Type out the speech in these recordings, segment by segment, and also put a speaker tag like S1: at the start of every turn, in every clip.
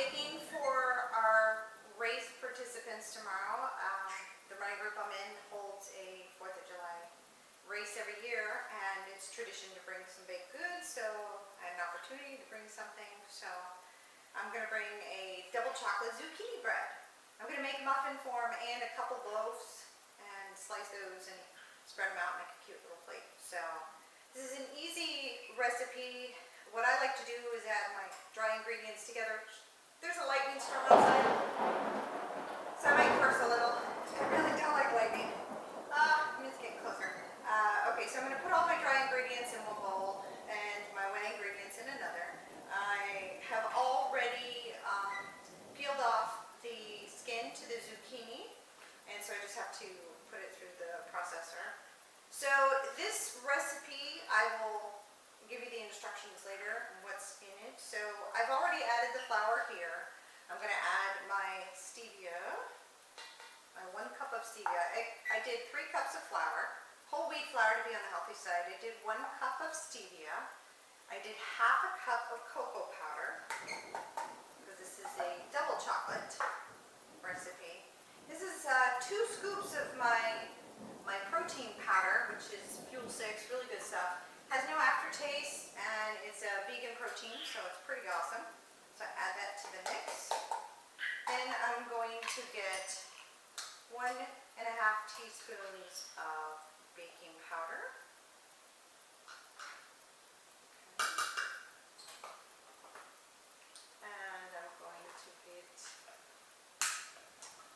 S1: baking for our race participants tomorrow. The running group I'm in holds a 4th of July race every year, and it's tradition to bring some baked goods, so I had an opportunity to bring something. So I'm going to bring a double chocolate zucchini bread. I'm going to make muffin form and a couple loaves and slice those and spread them out and make a cute little plate. So this is an easy recipe. What I like to do is add my dry ingredients together. There's a lightning storm outside, so I might curse a little. I really don't like lightning. It's getting closer. Okay, so I'm going to put all my dry ingredients in one bowl and my wet ingredients in another. I have already peeled off the skin to the zucchini, and so I just have to put it through the processor. So this recipe, I will give you the instructions later and what's in it. So I've already added the flour here. I'm going to add my stevia, my 1 cup of stevia. I did 3 cups of flour, whole wheat flour to be on the healthy side. I did 1 cup of stevia. I did ½ a cup of cocoa powder, because this is a double chocolate recipe. This is 2 scoops of my protein powder, which is Fuel 6, really good stuff. Has no aftertaste, and it's a vegan protein, so it's pretty awesome. So I add that to the mix. Then I'm going to get 1½ teaspoons of baking powder. And I'm going to get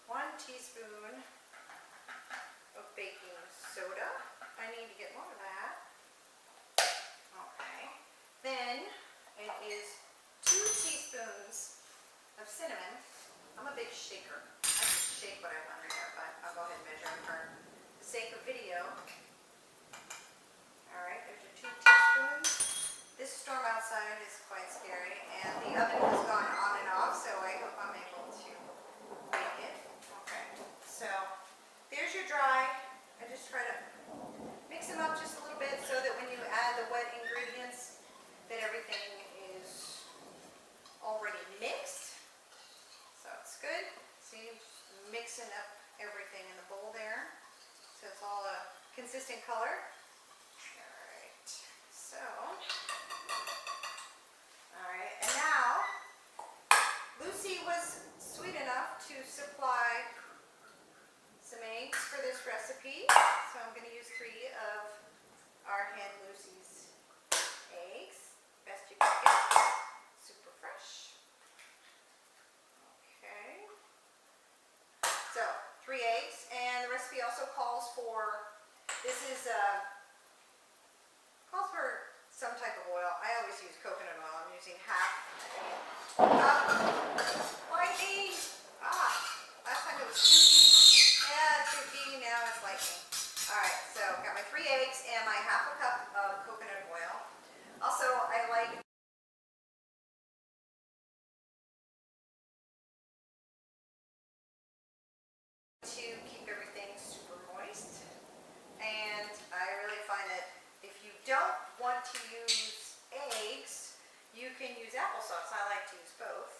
S1: 1 teaspoon of baking soda. I need to get more of that. Okay. Then it is 2 teaspoons of cinnamon. I'm a big shaker. I just shake what I want right here, but I'll go ahead and measure them for the sake of video. Alright, there's your 2 teaspoons. This storm outside is quite scary, and the oven has gone on and off, so I hope I'm able to make it. Okay, so there's your dry. I just try to mix them up just a little bit so that when you add the wet ingredients, that everything is already mixed. So it's good. See, mixing up everything in the bowl there, so it's all a consistent color. Alright, so, alright, and now, Lucy was sweet enough to supply some eggs for this recipe, so I'm going to use 3 of our hen Lucy's eggs, best you can get, super fresh. Okay, so 3 eggs, and the recipe also calls for, this is calls for some type of oil. I always use coconut oil. I'm using half. Lightning! Last time it was Suki. Yeah, Suki, now it's lightning. Alright, so got my 3 eggs and my ½ a cup of coconut oil. Also, I like to keep everything super moist. And I really find that if you don't want to use eggs, you can use applesauce. I like to use both.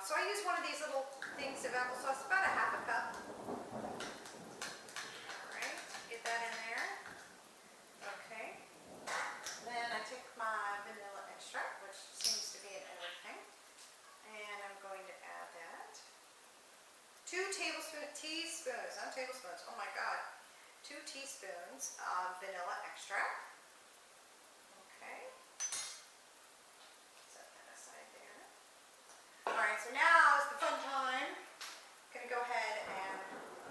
S1: So I use one of these little things of applesauce, about a ½ a cup. Alright, get that in there. Okay. Then I take my vanilla extract, which seems to be in everything. And I'm going to add that. 2 teaspoons, not tablespoons, oh my god. 2 teaspoons of vanilla extract. Okay. Set that aside there. Alright, so now is the fun time. I'm going to go ahead and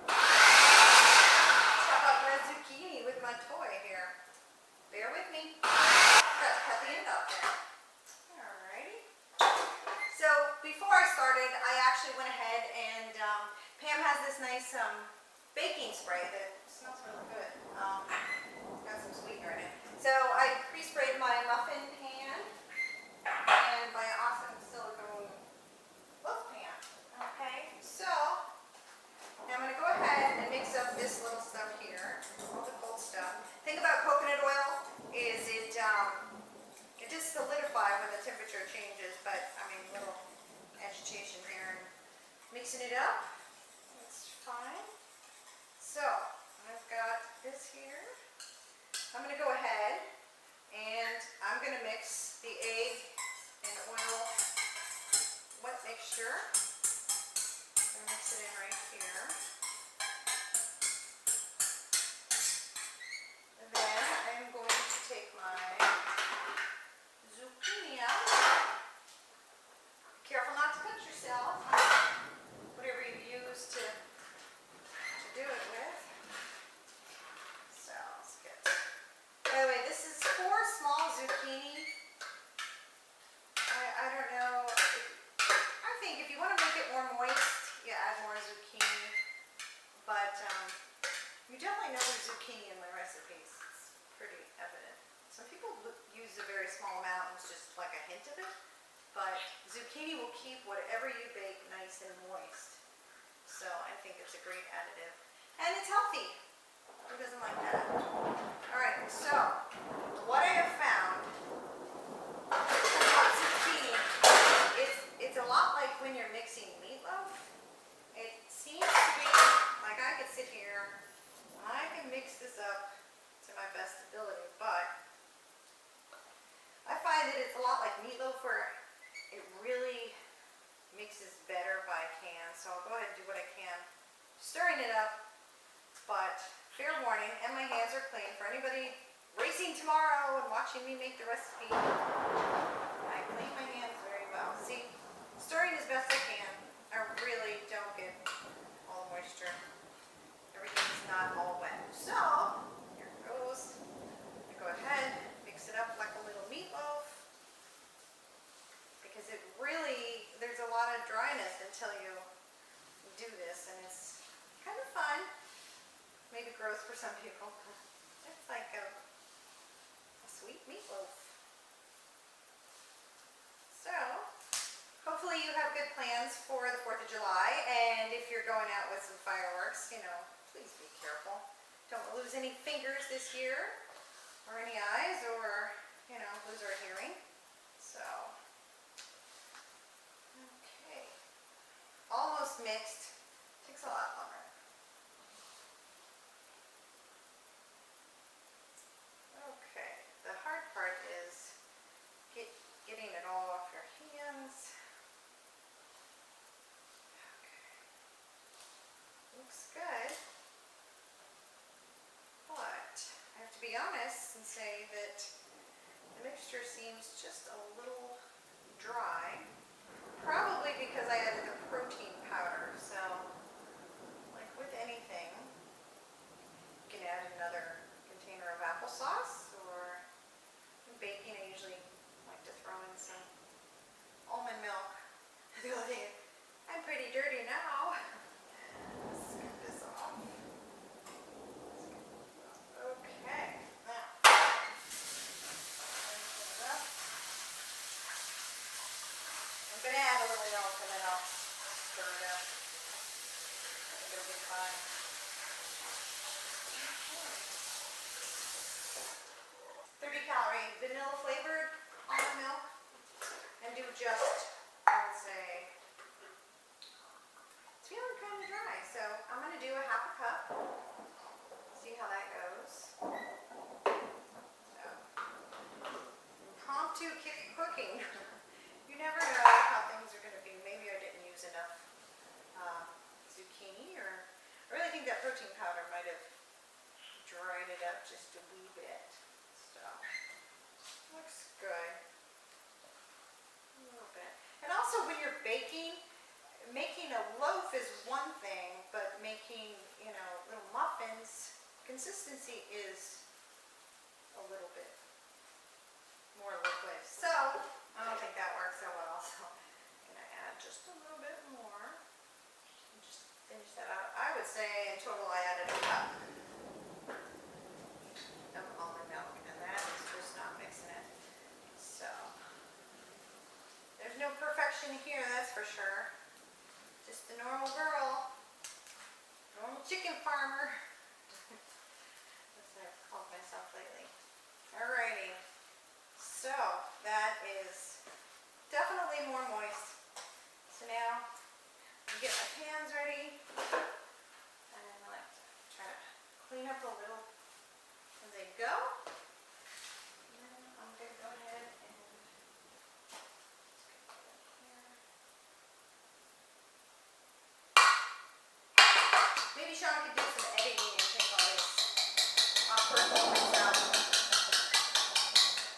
S1: chop up my zucchini with my toy here. Bear with me. Got to cut the end off there. Alrighty. So before I started, I actually went ahead and Pam has this nice baking spray that smells really good. It's got some sweetener in it. So I pre-sprayed my muffin pan and my awesome silicone loaf pan. Okay, so now I'm going to go ahead and mix up this little stuff here, all the cold stuff. Thing about coconut oil is it just solidifies when the temperature changes, but I mean little mixing it up. That's fine. So I've got this here. I'm going to go ahead and I'm going to mix the egg and oil wet mixture. I'm going to mix it in right here. And then I'm going to take my zucchini out. Be careful not to cut yourself. Whatever you use to do it with. So let's get. By the way, this is 4 small zucchini. I don't know. I think if you want to make it more moist, you add more zucchini. But you definitely know there's zucchini in my recipes. It's pretty evident. Some people use a very small amount and it's just like a hint of it. But zucchini will keep whatever you bake nice and moist. So I think it's a great additive. And it's healthy. Who doesn't like that? Alright, so what I have found about zucchini is it's a lot like when you're mixing meatloaf. It seems to be like I could sit here and I can mix this up to my best ability, but I find that it's a lot like meatloaf where it really mixes better by hand. So I'll go ahead and do what I can, stirring it up. But fair warning, and my hands are clean. For anybody racing tomorrow and watching me make the recipe, I clean my hands very well. See, stirring as best I can. I really don't get all the moisture. Everything's not all wet. So, here it goes. I go ahead, mix it up like a little meatloaf. Because it really, there's a lot of dryness until you do this, and it's kind of fun. Maybe gross for some people. It's like a sweet meatloaf. So, hopefully you have good plans for the 4th of July, and if you're going out with some fireworks, you know, please be careful. Don't lose any fingers this year, or any eyes, or, you know, lose our hearing. So, okay. Almost mixed. Takes a lot longer. Getting it all off your hands. Okay. Looks good. But I have to be honest and say that the mixture seems just a little dry. Probably because I added the protein powder. So, like with anything, you can add another container of applesauce, or in baking I usually to throw in some almond milk. The other thing, I'm pretty dirty now. Let's get this off. Okay, now I'm going to add a little milk and then I'll stir it up. I think it'll be fine. 30-calorie vanilla flavored almond milk, and do just, I would say, it's feeling kind of dry, so I'm going to do a half a cup, see how that goes. So, impromptu cooking. You never know how things are going to be. Maybe I didn't use enough zucchini, or I really think that protein powder might have dried it up just a wee bit. So, looks good. A little bit. And also when you're baking, making a loaf is one thing, but making, you know, little muffins, consistency is a little bit more liquid. So, I don't think that works so well. So, I'm going to add just a little bit more. And just finish that out. I would say in total I added a cup of almond milk, and that is just not mixing it. So, there's no perfection here, that's for sure. Just a normal girl, normal chicken farmer. That's what I've called myself lately. Alrighty, so that is definitely more moist. So now I'm get my pans ready. And I like to try to clean up a little as they go. And then I'm going to go ahead and maybe Sean could do some editing and take all this off for himself.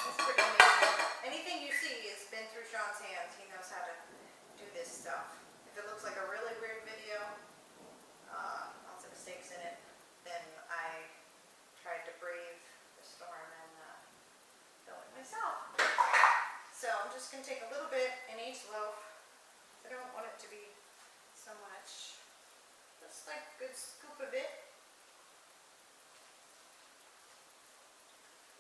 S1: It's pretty amazing. Anything you see has been through Sean's hands. He knows how to do this stuff. If it looks like a really weird video, lots of mistakes in it, then I tried to brave the storm and film it myself. So I'm just going to take a little bit in each loaf. I don't want it to be so much. Just like a good scoop of it.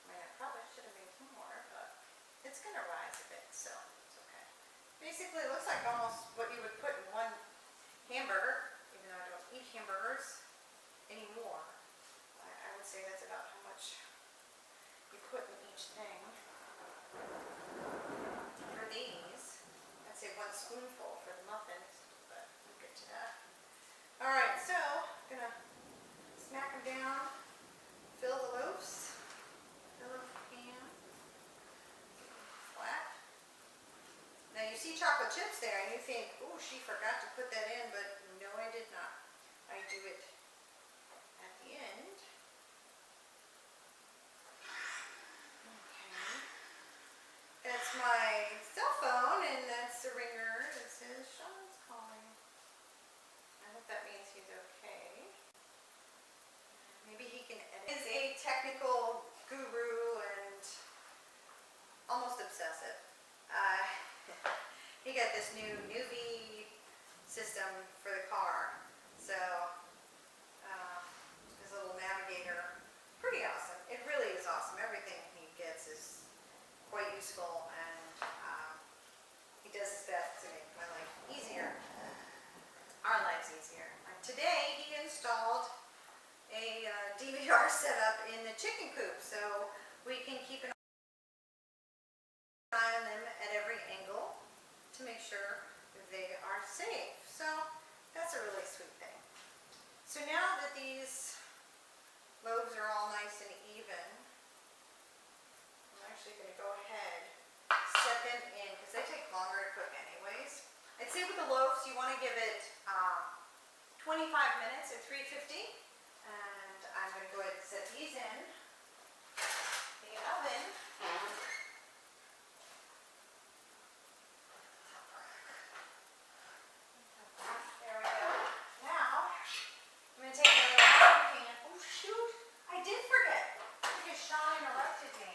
S1: I mean, I probably should have made more, but it's going to rise a bit, so it's okay. Basically, it looks like almost what you would put in one hamburger, even though I don't eat hamburgers anymore. I would say that's about how much you put in each thing. For these, I'd say 1 spoonful for the muffins, but we'll get to that. Alright, so I'm going to smack them down, fill the loaves, fill the pan, flat. Now you see chocolate chips there and you think, oh, she forgot to put that in, but no, I did not. I do it at the end. Okay. That's my cell phone and that's the ringer that says Sean's calling. I hope that means he's okay. Maybe he can edit. He's a technical guru and almost obsessive. He got this new Nuvi system for the car. So his little navigator, pretty awesome. It really is awesome. Everything he gets is quite useful and he does his best to make my life easier. Our lives easier. Today he installed a DVR setup in the chicken coop so we can keep an eye on them at every angle to make sure they are safe. So that's a really sweet thing. So now that these loaves are all nice and even, I'm actually going to go ahead set them in because they take longer to cook anyways. I'd say with the loaves you want to give it 25 minutes at 350, and I'm going to go ahead and set these in the oven. There we go. Now I'm going to take my little pan. Oh shoot! I did forget because Sean interrupted me.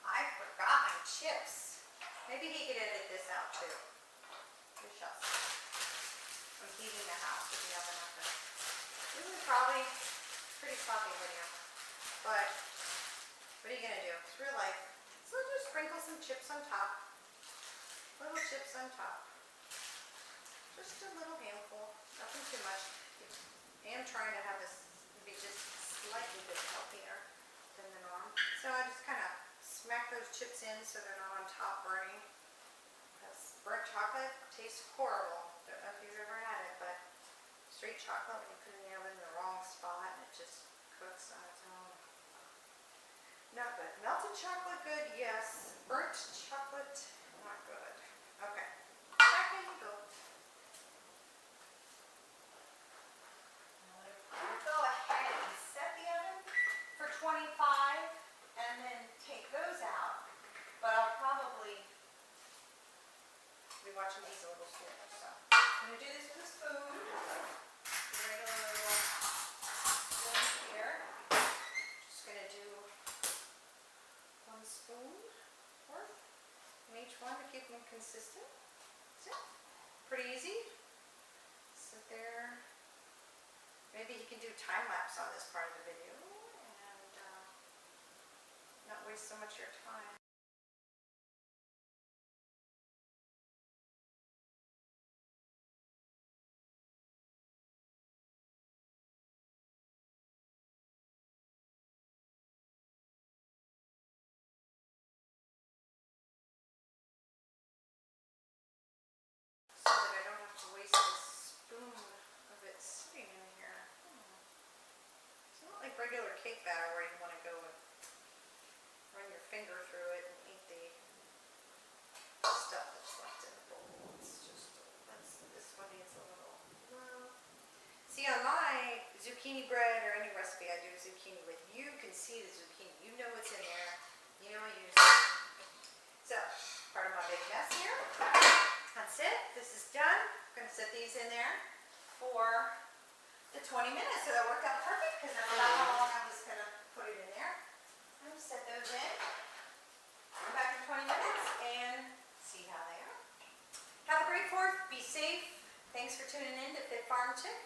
S1: I forgot my chips. Maybe he could edit this out too. We shall see. I'm heating the house with the oven open. This is probably a pretty sloppy video, but what are you gonna do? It's real life. So just sprinkle some chips on top. Little chips on top. Just a little handful. Nothing too much. I am trying to have this be just slightly bit healthier than the norm. So I just kind of smack those chips in so they're not on top burning. Because burnt chocolate tastes horrible. Don't know if you've ever had it, but straight chocolate, when you put it in the oven in the wrong spot, and it just cooks on its own. Not good. Melted chocolate, good, yes. Burnt chocolate, not good. Okay, back in you go. Go ahead and set the oven for 25 and then take those out. But I'll probably be watching these a little sooner. So I'm going to do this with a spoon. A regular little spoon here. Just going to do 1 spoon worth in each one to keep them consistent. So, pretty easy. Sit there. Maybe you can do time lapse on this part of the video and not waste so much of your time. So that I don't waste a spoon of it sitting in here. It's not like regular cake batter where you want to go and run your finger through it and eat the stuff that's left in the bowl. It's just, this one needs a little love. See, on my zucchini bread or any recipe I do zucchini with, you can see the zucchini. You know what's in there. You know I use it. So, part of my big mess here. That's it. This is done. I'm going to set these in there for the 20 minutes. So that worked out perfect because that's about how long I was going to put it in there. I'm going to set those in. Come back in 20 minutes and see how they are. Have a great 4th. Be safe. Thanks for tuning in to Fit Farm Chick.